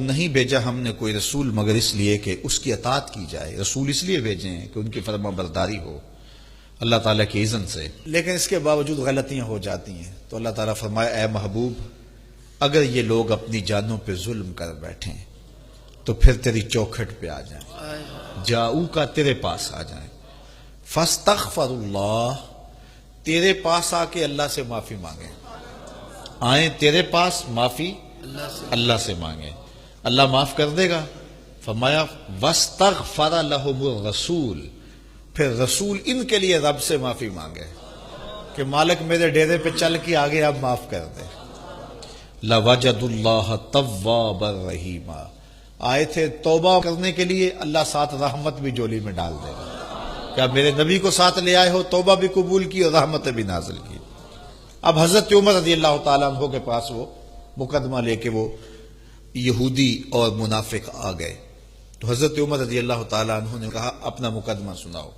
نہیں بھیجا ہم نے کوئی رسول مگر اس لیے کہ اس کی اطاعت کی جائے. رسول اس لیے بھیجے ہیں کہ ان کی فرما برداری ہو اللہ تعالیٰ کی اذن سے، لیکن اس کے باوجود غلطیاں ہو جاتی ہیں. تو اللہ تعالیٰ فرمایا اے محبوب اگر یہ لوگ اپنی جانوں پہ ظلم کر بیٹھیں تو پھر تیری چوکھٹ پہ آ جائیں، جاؤ کا تیرے پاس آ جائیں، فاستغفر اللہ، تیرے پاس آ کے اللہ سے معافی مانگیں، آئیں تیرے پاس معافی اللہ سے مانگیں، اللہ معاف کر دے گا. فرمایا واستغفر لهم الرسول، پھر رسول ان کے لیے رب سے معافی مانگے کہ مالک میرے ڈیرے پہ چل کے آگے اب معاف کر دے. لَوَجَدُ اللَّهَ تَوَّابًا رَحِيمًا، آئے تھے توبہ کرنے کے لیے، اللہ ساتھ رحمت بھی جولی میں ڈال دے گا. کیا میرے نبی کو ساتھ لے آئے ہو، توبہ بھی قبول کی اور رحمت بھی نازل کی. اب حضرت عمر رضی اللہ تعالیٰ عنہ کے پاس وہ مقدمہ لے کے وہ یہودی اور منافق آ گئے. تو حضرت عمر رضی اللہ تعالیٰ عنہ نے کہا اپنا مقدمہ سناؤ.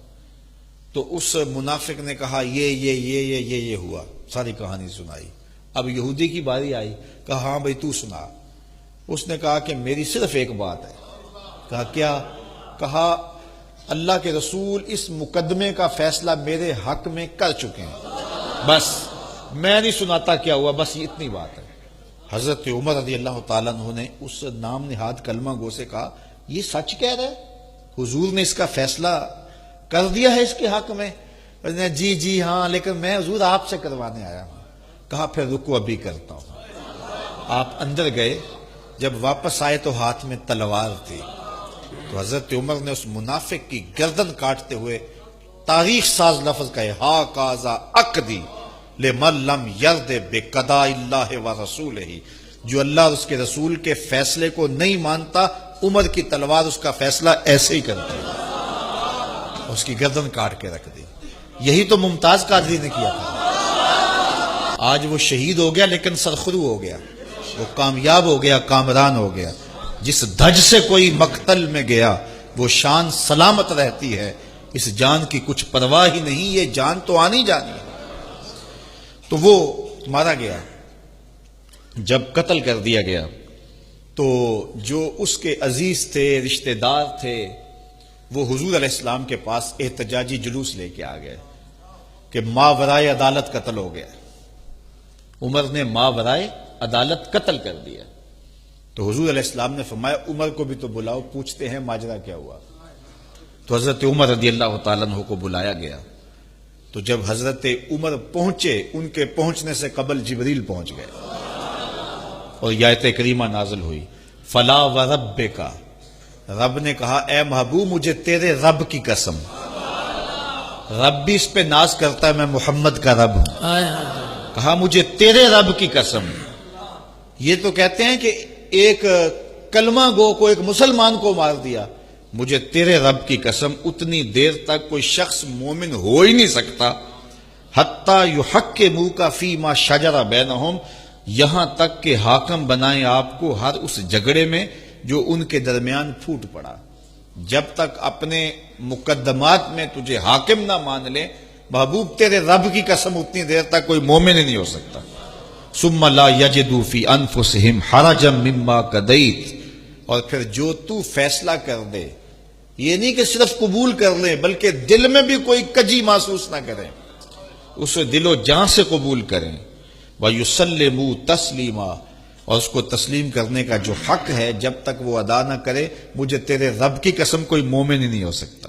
تو اس منافق نے کہا یہ ہوا، ساری کہانی سنائی. اب یہودی کی باری آئی، کہا ہاں بھائی تو سنا. اس نے کہا کہ میری صرف ایک بات ہے. کہا کیا؟ کہا اللہ کے رسول اس مقدمے کا فیصلہ میرے حق میں کر چکے ہیں، بس میں نہیں سناتا کیا ہوا، بس یہ اتنی بات ہے. حضرت عمر رضی اللہ تعالیٰ عنہ نے اس نام نہاد کلمہ گو سے کہا یہ سچ کہہ رہے، حضور نے اس کا فیصلہ کر دیا ہے اس کے حق میں؟ جی ہاں، لیکن میں حضور آپ سے کروانے آیا ہوں. کہا پھر رکو ابھی کرتا ہوں. آپ اندر گئے، جب واپس آئے تو ہاتھ میں تلوار تھی. تو حضرت عمر نے اس منافق کی گردن کاٹتے ہوئے تاریخ ساز لفظ کہے ہا کازا اقدی لمن لم یرد بقضاء اللہ ورسولہ، جو اللہ اور اس کے رسول کے فیصلے کو نہیں مانتا عمر کی تلوار اس کا فیصلہ ایسے ہی کرتی ہے. اس کی گردن کاٹ کے رکھ دی. یہی تو ممتاز قادری نے کیا تھا. آج وہ شہید ہو گیا لیکن سرخرو ہو گیا، وہ کامیاب ہو گیا، کامران ہو گیا. جس دھج سے کوئی مقتل میں گیا وہ شان سلامت رہتی ہے، اس جان کی کچھ پرواہ ہی نہیں، یہ جان تو آنی جانی ہے. تو وہ مارا گیا. جب قتل کر دیا گیا تو جو اس کے عزیز تھے، رشتہ دار تھے، وہ حضور علیہ السلام کے پاس احتجاجی جلوس لے کے آ گئے کہ ماورائے عدالت قتل ہو گیا. عمر نے ماورائے عدالت قتل کر دیا. تو حضور علیہ السلام نے فرمایا عمر کو بھی تو بلاؤ، پوچھتے ہیں ماجرا کیا ہوا. تو حضرت عمر رضی اللہ تعالیٰ عنہ کو بلایا گیا. تو جب حضرت عمر پہنچے، ان کے پہنچنے سے قبل جبریل پہنچ گئے اور یہ آیت کریمہ نازل ہوئی فلا وربک، رب نے کہا اے محبوب مجھے تیرے رب کی قسم، رب بھی اس پہ ناز کرتا ہے میں محمد کا رب ہوں. کہا مجھے تیرے رب کی قسم. یہ تو کہتے ہیں کہ ایک کلمہ گو کو، ایک مسلمان کو مار دیا. مجھے تیرے رب کی قسم اتنی دیر تک کوئی شخص مومن ہو ہی نہیں سکتا حتیٰ یحکموک فیما شجر بینہم، یہاں تک کہ حاکم بنائیں آپ کو ہر اس جھگڑے میں جو ان کے درمیان پھوٹ پڑا. جب تک اپنے مقدمات میں تجھے حاکم نہ مان لے، محبوب تیرے رب کی قسم اتنی دیر تک کوئی مومن ہی نہیں ہو سکتا. ثم لا یجدوا فی انفسہم حرجا مما قضیت، اور پھر جو تو فیصلہ کر دے، یہ نہیں کہ صرف قبول کر لیں بلکہ دل میں بھی کوئی کجی محسوس نہ کریں، اسے دل و جان سے قبول کریں. وَيُسَلِّمُوا تَسْلِيمًا، اور اس کو تسلیم کرنے کا جو حق ہے جب تک وہ ادا نہ کرے، مجھے تیرے رب کی قسم کوئی مومن ہی نہیں ہو سکتا.